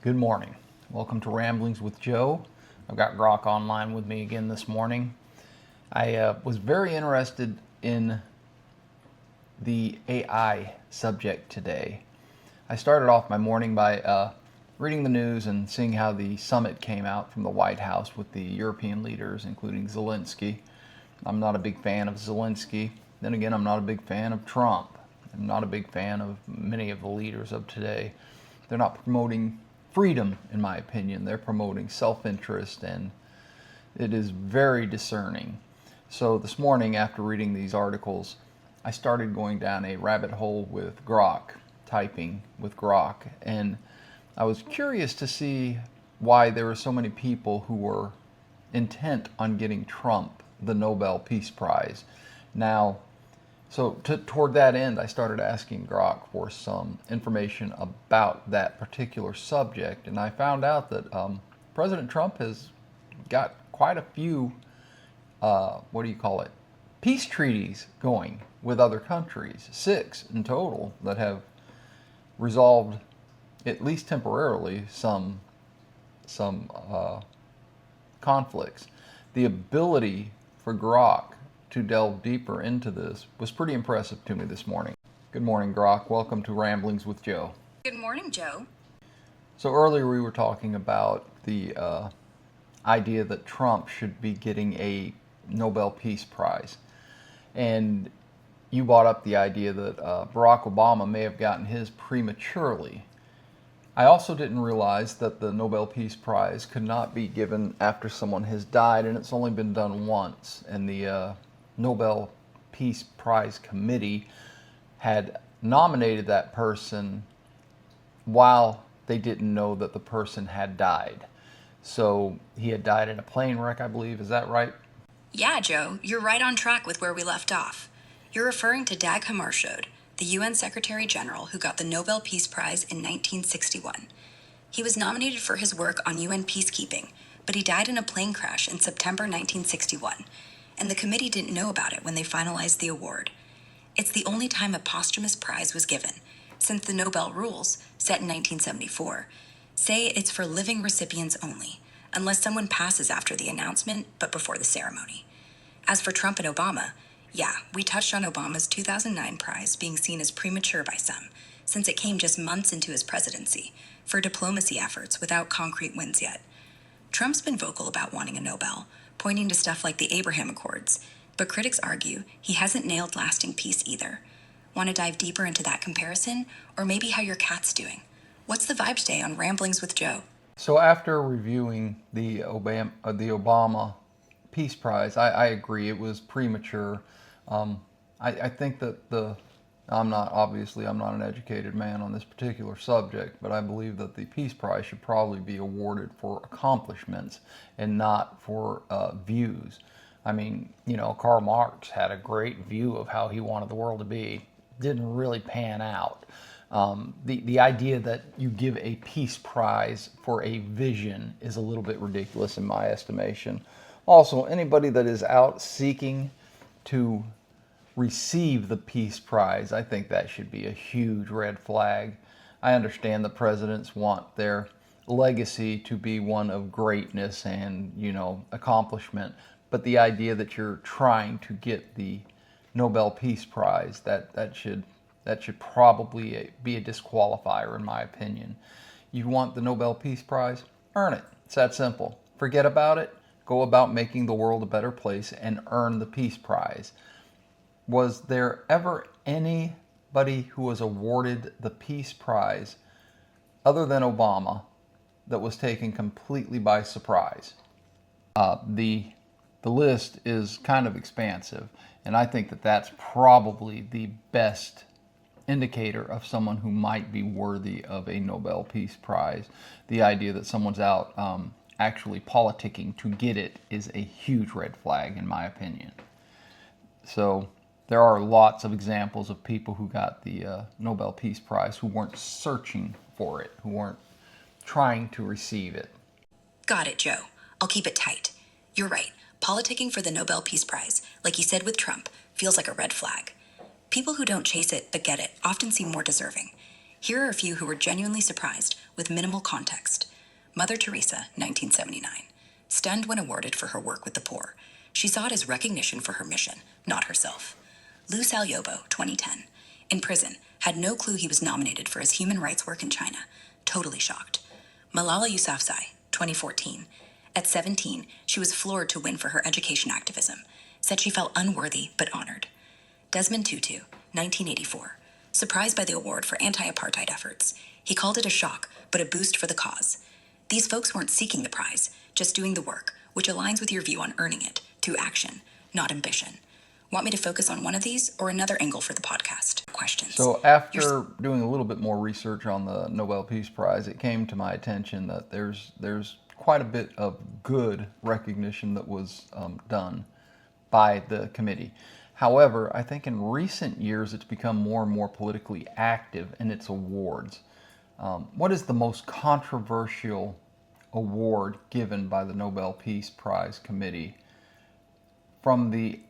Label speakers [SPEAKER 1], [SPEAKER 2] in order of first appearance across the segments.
[SPEAKER 1] Good morning. Welcome to Ramblings with Joe. I've got Grok online with me again this morning. I was very interested in the AI subject today. I started off my morning by reading the news and seeing how the summit came out from the White House with the European leaders, including Zelensky. I'm not a big fan of Zelensky. Then again, I'm not a big fan of Trump. I'm not a big fan of many of the leaders of today. They're not promoting freedom, in my opinion. They're promoting self-interest, and it is very discerning. So this morning, after reading these articles, I started going down a rabbit hole with Grok, typing with Grok, and I was curious to see why there were so many people who were intent on getting Trump the Nobel Peace Prize. Now, toward that end, I started asking Grok for some information about that particular subject, and I found out that President Trump has got quite a few, peace treaties going with other countries, 6 in total, that have resolved, at least temporarily, some conflicts. The ability for Grok to delve deeper into this was pretty impressive to me this morning. Good morning, Grok. Welcome to Ramblings with Joe.
[SPEAKER 2] Good morning, Joe.
[SPEAKER 1] So earlier we were talking about the idea that Trump should be getting a Nobel Peace Prize. And you brought up the idea that Barack Obama may have gotten his prematurely. I also didn't realize that the Nobel Peace Prize could not be given after someone has died, and it's only been done once. And the Nobel Peace Prize Committee had nominated that person while they didn't know that the person had died. So he had died in a plane wreck, I believe. Is that right?
[SPEAKER 2] Yeah, Joe, you're right on track with where we left off. You're referring to Dag Hammarskjöld, the UN Secretary General who got the Nobel Peace Prize in 1961. He was nominated for his work on UN peacekeeping, but he died in a plane crash in September 1961, and the committee didn't know about it when they finalized the award. It's the only time a posthumous prize was given, since the Nobel rules, set in 1974, say it's for living recipients only, unless someone passes after the announcement but before the ceremony. As for Trump and Obama, yeah, we touched on Obama's 2009 prize being seen as premature by some, since it came just months into his presidency, for diplomacy efforts without concrete wins yet. Trump's been vocal about wanting a Nobel, pointing to stuff like the Abraham Accords, but critics argue he hasn't nailed lasting peace either. Want to dive deeper into that comparison, or maybe how your cat's doing? What's the vibe today on Ramblings with Joe?
[SPEAKER 1] So after reviewing the Obama Peace Prize, I agree it was premature. I think that I'm not an educated man on this particular subject, but I believe that the Peace Prize should probably be awarded for accomplishments and not for views. I mean, Karl Marx had a great view of how he wanted the world to be. Didn't really pan out. The idea that you give a peace prize for a vision is a little bit ridiculous in my estimation. Also, anybody that is out seeking to receive the peace prize, I think that should be a huge red flag. I understand the presidents want their legacy to be one of greatness and, accomplishment, but the idea that you're trying to get the Nobel Peace Prize, that should probably be a disqualifier in my opinion. You want the Nobel Peace Prize? Earn it. It's that simple. Forget about it. Go about making the world a better place and earn the Peace Prize. Was there ever anybody who was awarded the Peace Prize other than Obama that was taken completely by surprise? The list is kind of expansive, and I think that that's probably the best indicator of someone who might be worthy of a Nobel Peace Prize. The idea that someone's out actually politicking to get it is a huge red flag in my opinion. So there are lots of examples of people who got the Nobel Peace Prize who weren't searching for it, who weren't trying to receive it.
[SPEAKER 2] Got it, Joe. I'll keep it tight. You're right. Politicking for the Nobel Peace Prize, like you said with Trump, feels like a red flag. People who don't chase it but get it often seem more deserving. Here are a few who were genuinely surprised with minimal context. Mother Teresa, 1979. Stunned when awarded for her work with the poor. She saw it as recognition for her mission, not herself. Lou Salyobo, 2010. In prison, had no clue he was nominated for his human rights work in China. Totally shocked. Malala Yousafzai, 2014. At 17, she was floored to win for her education activism. Said she felt unworthy but honored. Desmond Tutu, 1984. Surprised by the award for anti-apartheid efforts. He called it a shock, but a boost for the cause. These folks weren't seeking the prize, just doing the work, which aligns with your view on earning it, through action, not ambition. Want me to focus on one of these or another angle for the podcast? Questions.
[SPEAKER 1] So after doing a little bit more research on the Nobel Peace Prize, it came to my attention that there's quite a bit of good recognition that was done by the committee. However, I think in recent years it's become more and more politically active in its awards. What is the most controversial award given by the Nobel Peace Prize Committee from the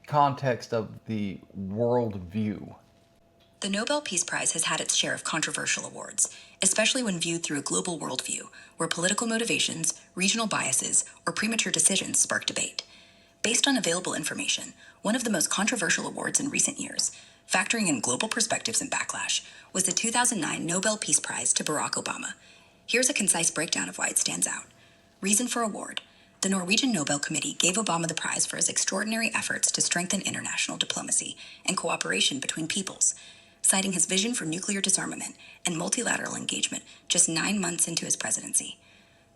[SPEAKER 1] context of the world view?
[SPEAKER 2] The Nobel Peace Prize has had its share of controversial awards, especially when viewed through a global worldview, where political motivations, regional biases, or premature decisions spark debate. Based on available information, one of the most controversial awards in recent years, factoring in global perspectives and backlash, was the 2009 Nobel Peace Prize to Barack Obama. Here's a concise breakdown of why it stands out. Reason for award. The Norwegian Nobel Committee gave Obama the prize for his extraordinary efforts to strengthen international diplomacy and cooperation between peoples, citing his vision for nuclear disarmament and multilateral engagement just 9 months into his presidency.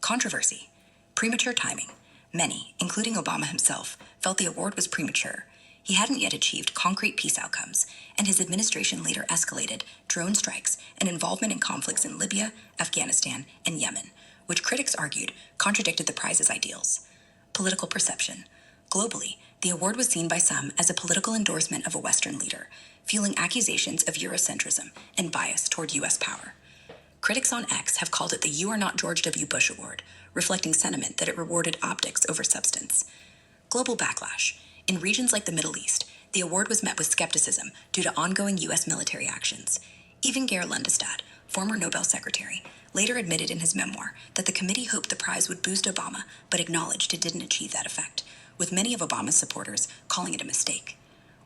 [SPEAKER 2] Controversy. Premature timing. Many, including Obama himself, felt the award was premature. He hadn't yet achieved concrete peace outcomes, and his administration later escalated drone strikes and involvement in conflicts in Libya, Afghanistan, and Yemen, which critics argued contradicted the prize's ideals. Political perception. Globally, the award was seen by some as a political endorsement of a Western leader, fueling accusations of Eurocentrism and bias toward U.S. power. Critics on X have called it the You Are Not George W. Bush Award, reflecting sentiment that it rewarded optics over substance. Global backlash. In regions like the Middle East, the award was met with skepticism due to ongoing U.S. military actions. Even Geir Lundestad, former Nobel secretary, later admitted in his memoir that the committee hoped the prize would boost Obama, but acknowledged it didn't achieve that effect, with many of Obama's supporters calling it a mistake.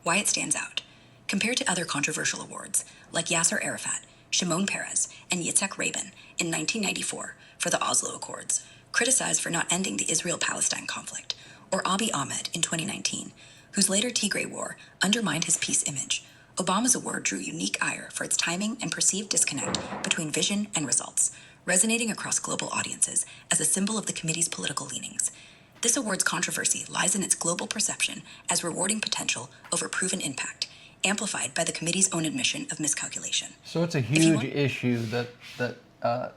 [SPEAKER 2] Why it stands out. Compared to other controversial awards, like Yasser Arafat, Shimon Peres, and Yitzhak Rabin in 1994 for the Oslo Accords, criticized for not ending the Israel-Palestine conflict, or Abiy Ahmed in 2019, whose later Tigray war undermined his peace image, Obama's award drew unique ire for its timing and perceived disconnect between vision and results, resonating across global audiences as a symbol of the committee's political leanings. This award's controversy lies in its global perception as rewarding potential over proven impact, amplified by the committee's own admission of miscalculation.
[SPEAKER 1] So it's a huge issue that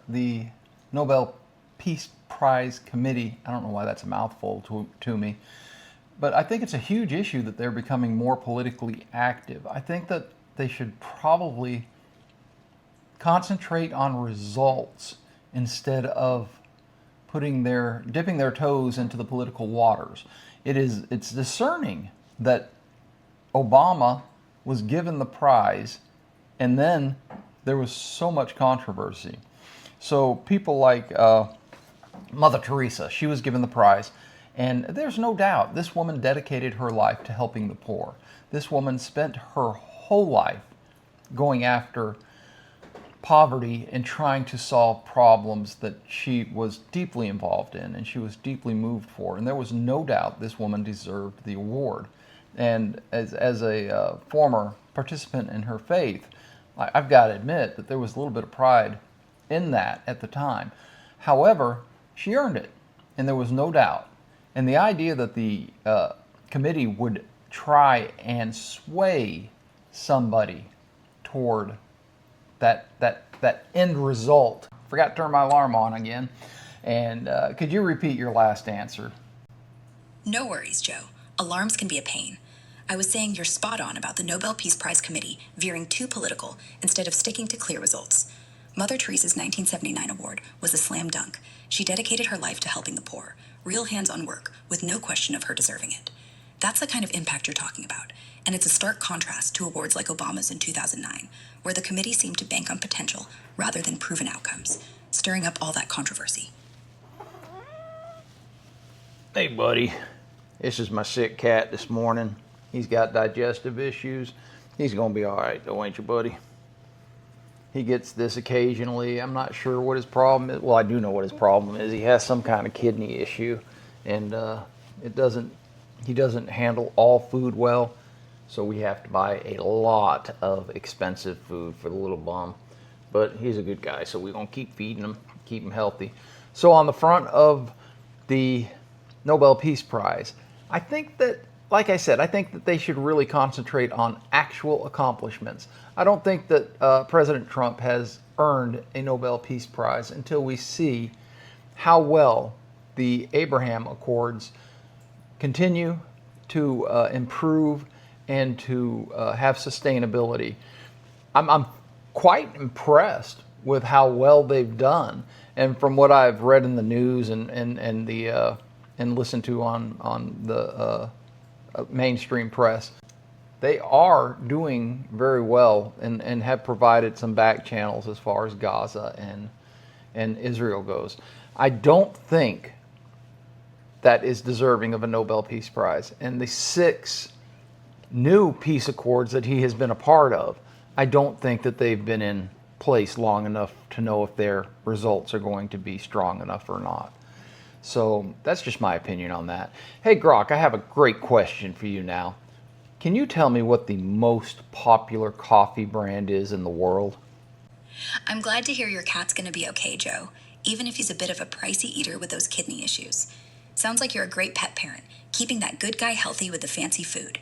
[SPEAKER 1] the Nobel Peace Prize Committee, I don't know why that's a mouthful to me, but I think it's a huge issue that they're becoming more politically active. I think that they should probably concentrate on results instead of dipping their toes into the political waters. It's discerning that Obama was given the prize and then there was so much controversy. So people like Mother Teresa, she was given the prize, and there's no doubt this woman dedicated her life to helping the poor. This woman spent her whole life going after poverty and trying to solve problems that she was deeply involved in and she was deeply moved for. And there was no doubt this woman deserved the award. And as a former participant in her faith, I've got to admit that there was a little bit of pride in that at the time. However, she earned it, and there was no doubt. And the idea that the committee would try and sway somebody toward that end result. Forgot to turn my alarm on again. And could you repeat your last answer?
[SPEAKER 2] No worries, Joe. Alarms can be a pain. I was saying you're spot on about the Nobel Peace Prize Committee veering too political instead of sticking to clear results. Mother Teresa's 1979 award was a slam dunk. She dedicated her life to helping the poor, real hands-on work, with no question of her deserving it. That's the kind of impact you're talking about, and it's a stark contrast to awards like Obama's in 2009, where the committee seemed to bank on potential rather than proven outcomes, stirring up all that controversy.
[SPEAKER 3] Hey, buddy. This is my sick cat this morning. He's got digestive issues. He's going to be all right, though, ain't you, buddy? He gets this occasionally. I'm not sure what his problem is. Well, I do know what his problem is. He has some kind of kidney issue, and he doesn't handle all food well, so we have to buy a lot of expensive food for the little bum. But he's a good guy, so we're going to keep feeding him, keep him healthy. So on the front of the Nobel Peace Prize, I think that, like I said, I think that they should really concentrate on actual accomplishments. I don't think that President Trump has earned a Nobel Peace Prize until we see how well the Abraham Accords continue to improve and to have sustainability. I'm quite impressed with how well they've done, and from what I've read in the news and listened to on the mainstream press, they are doing very well and have provided some back channels as far as Gaza and Israel goes. I don't think that is deserving of a Nobel Peace Prize. And the 6 new peace accords that he has been a part of, I don't think that they've been in place long enough to know if their results are going to be strong enough or not. So that's just my opinion on that. Hey, Grok, I have a great question for you now. Can you tell me what the most popular coffee brand is in the world?
[SPEAKER 2] I'm glad to hear your cat's going to be okay, Joe, even if he's a bit of a pricey eater with those kidney issues. Sounds like you're a great pet parent, keeping that good guy healthy with the fancy food.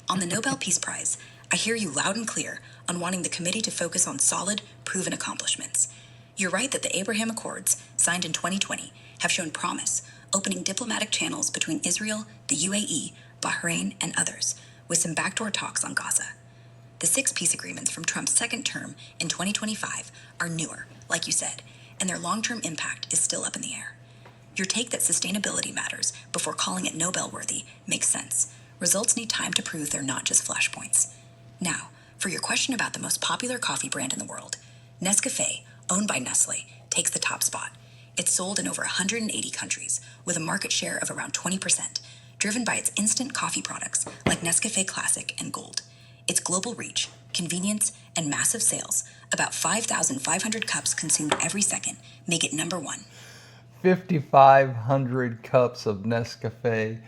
[SPEAKER 2] On the Nobel Peace Prize, I hear you loud and clear on wanting the committee to focus on solid, proven accomplishments. You're right that the Abraham Accords, signed in 2020, have shown promise, opening diplomatic channels between Israel, the UAE, Bahrain, and others, with some backdoor talks on Gaza. The 6 peace agreements from Trump's second term in 2025 are newer, like you said, and their long-term impact is still up in the air. Your take that sustainability matters before calling it Nobel-worthy makes sense. Results need time to prove they're not just flashpoints. Now, for your question about the most popular coffee brand in the world, Nescafé, owned by Nestle, takes the top spot. It's sold in over 180 countries, with a market share of around 20%, driven by its instant coffee products like Nescafé Classic and Gold. Its global reach, convenience, and massive sales, about 5,500 cups consumed every second, make it number 1.
[SPEAKER 1] 5,500 cups of Nescafe.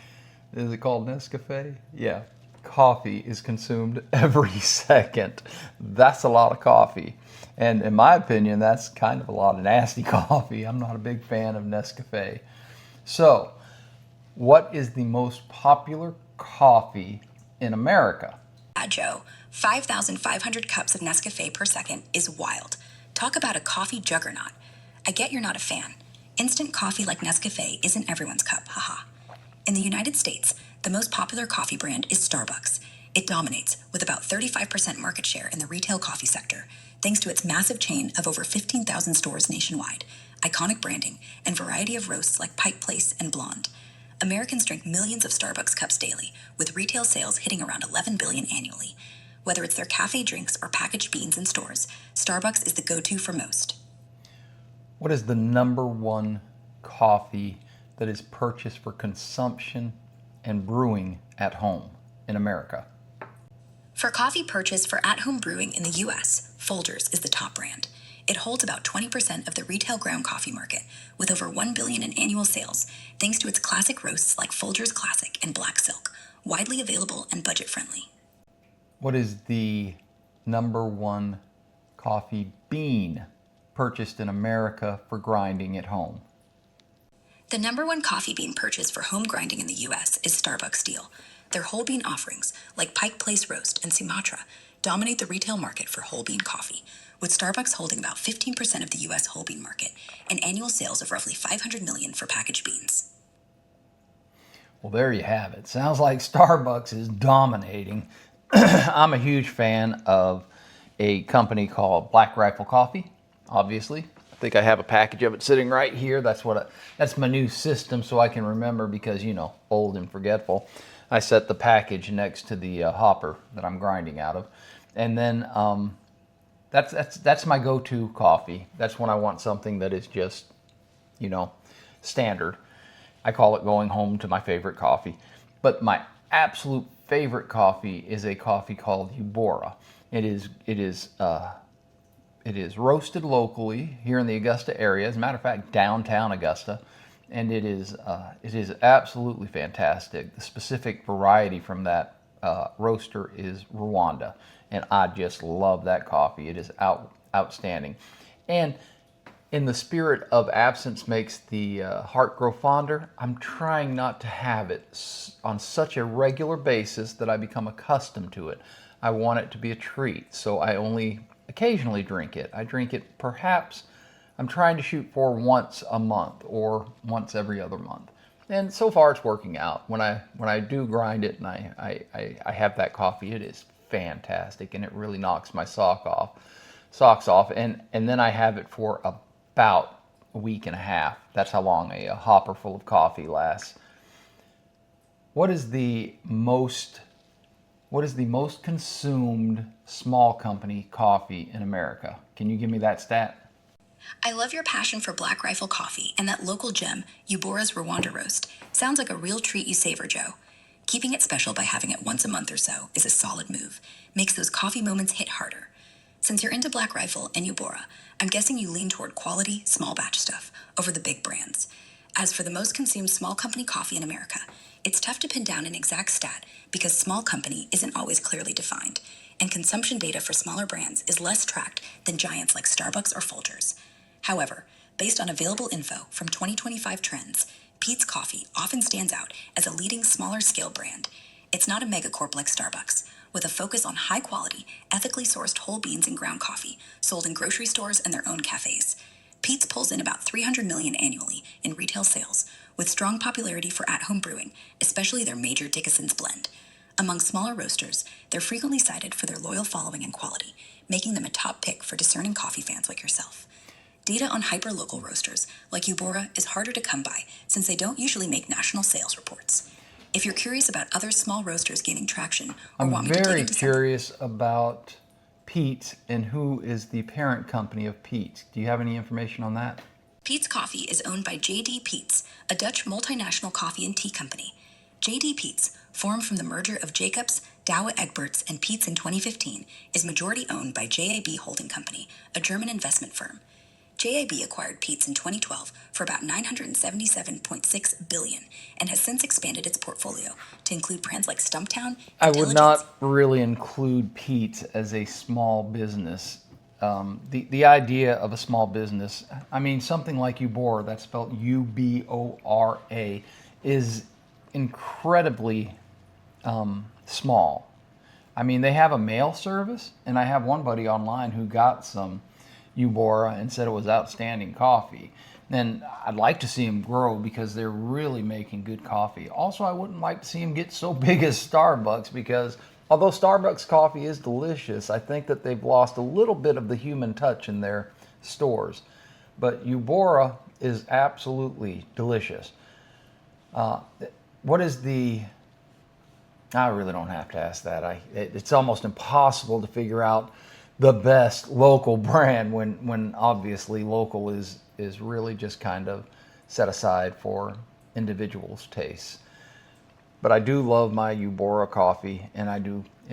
[SPEAKER 1] Is it called Nescafe? Yeah. Coffee is consumed every second. That's a lot of coffee. And in my opinion, that's kind of a lot of nasty coffee. I'm not a big fan of Nescafe. So, what is the most popular coffee in America?
[SPEAKER 2] Joe, 5,500 cups of Nescafe per second is wild. Talk about a coffee juggernaut. I get you're not a fan. Instant coffee like Nescafe isn't everyone's cup, haha. In the United States, the most popular coffee brand is Starbucks. It dominates, with about 35% market share in the retail coffee sector, thanks to its massive chain of over 15,000 stores nationwide, iconic branding, and variety of roasts like Pike Place and Blonde. Americans drink millions of Starbucks cups daily, with retail sales hitting around $11 billion annually. Whether it's their cafe drinks or packaged beans in stores, Starbucks is the go-to for most.
[SPEAKER 1] What is the number 1 coffee that is purchased for consumption and brewing at home in America?
[SPEAKER 2] For coffee purchased for at-home brewing in the U.S., Folgers is the top brand. It holds about 20% of the retail ground coffee market, with over $1 billion in annual sales, thanks to its classic roasts like Folgers Classic and Black Silk, widely available and budget-friendly.
[SPEAKER 1] What is the number 1 coffee bean purchased in America for grinding at home?
[SPEAKER 2] The number 1 coffee bean purchased for home grinding in the U.S. is Starbucks Steel. Their whole bean offerings, like Pike Place Roast and Sumatra, dominate the retail market for whole bean coffee, with Starbucks holding about 15% of the U.S. whole bean market and annual sales of roughly $500 million for packaged beans.
[SPEAKER 1] Well, there you have it. Sounds like Starbucks is dominating. I'm a huge fan of a company called Black Rifle Coffee, obviously.
[SPEAKER 3] I think I have a package of it sitting right here. That's my new system, so I can remember, because old and forgetful. I set the package next to the hopper that I'm grinding out of, and then that's my go-to coffee. That's when I want something that is just standard. I call it going home to my favorite coffee. But my absolute favorite coffee is a coffee called Eubora. It is roasted locally here in the Augusta area. As a matter of fact, downtown Augusta, and it is absolutely fantastic. The specific variety from that roaster is Rwanda, and I just love that coffee. It is outstanding. And in the spirit of absence makes the heart grow fonder, I'm trying not to have it on such a regular basis that I become accustomed to it. I want it to be a treat, so I only occasionally drink it. I drink it perhaps, I'm trying to shoot for once a month or once every other month. And so far it's working out. When I do grind it and I have that coffee, it is fantastic, and it really knocks my socks off. And then I have it for about a week and a half. That's how long a hopper full of coffee lasts. What is the most consumed small company coffee in America? Can you give me that stat?
[SPEAKER 2] I love your passion for Black Rifle coffee and that local gem, Eubora's Rwanda Roast. Sounds like a real treat you savor, Joe. Keeping it special by having it once a month or so is a solid move. Makes those coffee moments hit harder. Since you're into Black Rifle and Eubora, I'm guessing you lean toward quality, small batch stuff over the big brands. As for the most consumed small company coffee in America, it's tough to pin down an exact stat because small company isn't always clearly defined, and consumption data for smaller brands is less tracked than giants like Starbucks or Folgers. However, based on available info from 2025 trends, Peet's Coffee often stands out as a leading smaller scale brand. It's not a megacorp like Starbucks, with a focus on high quality, ethically sourced whole beans and ground coffee sold in grocery stores and their own cafes. Peet's pulls in about $300 million annually in retail sales, with strong popularity for at-home brewing, especially their major Dickinson's blend. Among smaller roasters, they're frequently cited for their loyal following and quality, making them a top pick for discerning coffee fans like yourself. Data on hyper-local roasters like Eubora is harder to come by since they don't usually make national sales reports. If you're curious about other small roasters gaining traction or want
[SPEAKER 1] I'm
[SPEAKER 2] me to dig
[SPEAKER 1] very
[SPEAKER 2] into
[SPEAKER 1] curious about Peet's and who is the parent company of Peet's. Do you have any information on that?
[SPEAKER 2] Peet's Coffee is owned by J.D. Peet's, a Dutch multinational coffee and tea company. J.D. Peet's, formed from the merger of Jacobs, Douwe Egberts, and Peet's in 2015, is majority owned by JAB Holding Company, a German investment firm. JAB acquired Peet's in 2012 for about $977.6 billion and has since expanded its portfolio to include brands like Stumptown,
[SPEAKER 1] I would
[SPEAKER 2] Intelligence.
[SPEAKER 1] not really include Peet's as a small business. The idea of a small business, I mean, something like Eubora, that's spelled Ubora, is incredibly small. I mean, they have a mail service, and I have one buddy online who got some Eubora and said it was outstanding coffee. And I'd like to see them grow because they're really making good coffee. Also, I wouldn't like to see them get so big as Starbucks, because although Starbucks coffee is delicious, I think that they've lost a little bit of the human touch in their stores. But Eubora is absolutely delicious. What is the... I really don't have to ask that. It's almost impossible to figure out the best local brand when obviously local is really just kind of set aside for individuals' tastes. But I do love my Eubora coffee, and I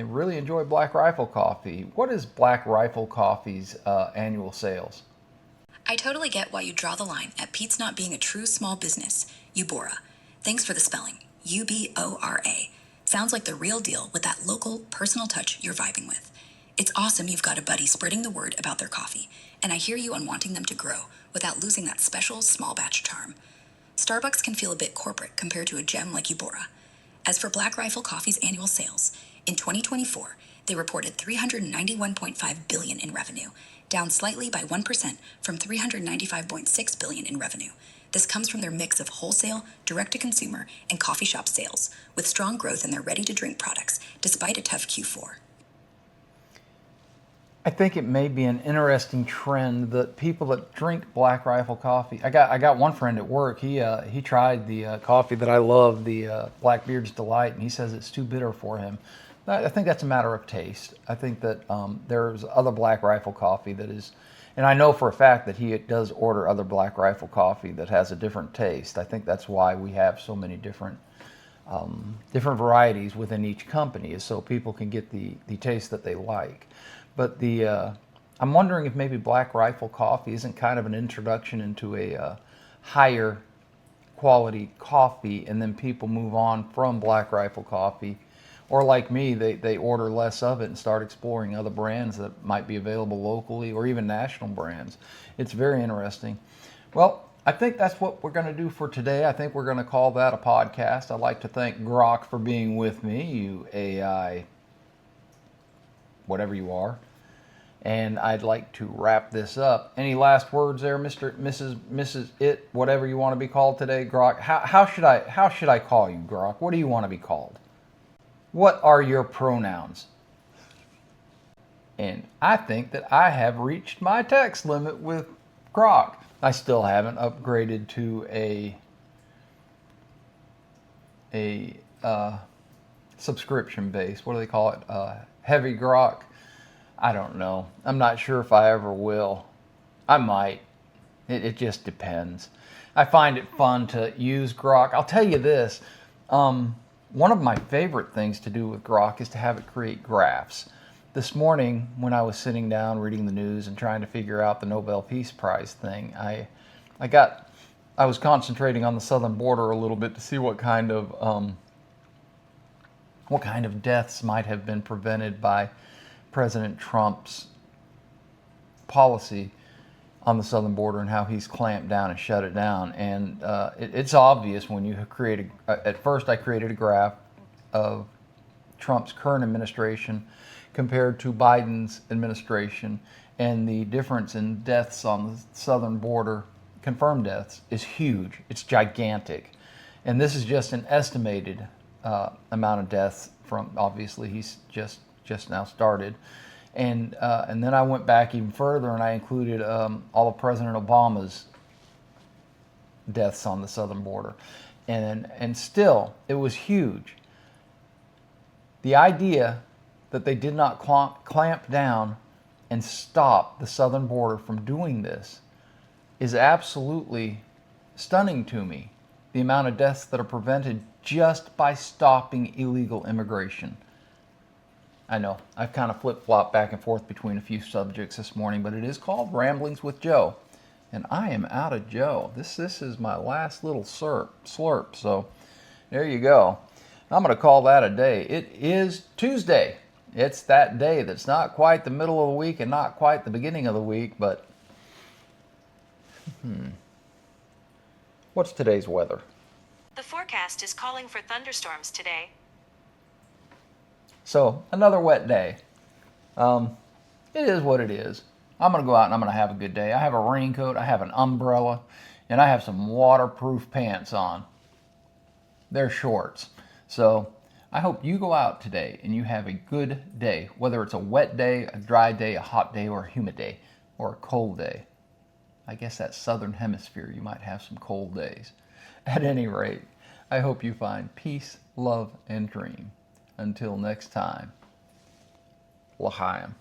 [SPEAKER 1] really enjoy Black Rifle coffee. What is Black Rifle coffee's annual sales?
[SPEAKER 2] I totally get why you draw the line at Peet's not being a true small business, Eubora. Thanks for the spelling, Ubora. Sounds like the real deal with that local, personal touch you're vibing with. It's awesome you've got a buddy spreading the word about their coffee, and I hear you on wanting them to grow without losing that special small batch charm. Starbucks can feel a bit corporate compared to a gem like Eubora. As for Black Rifle Coffee's annual sales, in 2024, they reported $391.5 billion in revenue, down slightly by 1% from $395.6 billion in revenue. This comes from their mix of wholesale, direct-to-consumer, and coffee shop sales, with strong growth in their ready-to-drink products, despite a tough Q4.
[SPEAKER 1] I think it may be an interesting trend that people that drink Black Rifle coffee. I got one friend at work. He tried the coffee that I love, the Blackbeard's Delight, and he says it's too bitter for him. I think that's a matter of taste. I think that there's other Black Rifle coffee that is, and I know for a fact that he does order other Black Rifle coffee that has a different taste. I think that's why we have so many different varieties within each company, is so people can get the taste that they like. But I'm wondering if maybe Black Rifle coffee isn't kind of an introduction into a higher quality coffee, and then people move on from Black Rifle coffee, or like me, they order less of it and start exploring other brands that might be available locally or even national brands. It's very interesting. Well, I think that's what we're going to do for today. I think we're going to call that a podcast. I'd like to thank Grok for being with me, you AI, whatever you are. And I'd like to wrap this up. Any last words there, Mr., Mrs., It, whatever you want to be called today, Grok? How should I call you, Grok? What do you want to be called? What are your pronouns? And I think that I have reached my text limit with Grok. I still haven't upgraded to a subscription base. What do they call it? Heavy Grok. I don't know. I'm not sure if I ever will. I might. It just depends. I find it fun to use Grok. I'll tell you this. One of my favorite things to do with Grok is to have it create graphs. This morning, when I was sitting down reading the news and trying to figure out the Nobel Peace Prize thing, I was concentrating on the southern border a little bit to see what kind of deaths might have been prevented by President Trump's policy on the southern border and how he's clamped down and shut it down. And it's obvious when you create at first I created a graph of Trump's current administration compared to Biden's administration, and the difference in deaths on the southern border, confirmed deaths, is huge. It's gigantic. And this is just an estimated amount of deaths from, obviously he's just now started. And then I went back even further and I included all of President Obama's deaths on the southern border. And still, it was huge. The idea that they did not clamp down and stop the southern border from doing this is absolutely stunning to me. The amount of deaths that are prevented just by stopping illegal immigration. I know, I've kind of flip-flopped back and forth between a few subjects this morning, but it is called Ramblings with Joe. And I am out of Joe. This is my last little slurp, so there you go. I'm going to call that a day. It is Tuesday. It's that day that's not quite the middle of the week and not quite the beginning of the week, but what's today's weather?
[SPEAKER 4] The forecast is calling for thunderstorms today.
[SPEAKER 1] So, another wet day. It is what it is. I'm going to go out and I'm going to have a good day. I have a raincoat, I have an umbrella, and I have some waterproof pants on. They're shorts. So, I hope you go out today and you have a good day, whether it's a wet day, a dry day, a hot day, or a humid day, or a cold day. I guess that southern hemisphere, you might have some cold days. At any rate, I hope you find peace, love, and dream. Until next time, L'chaim.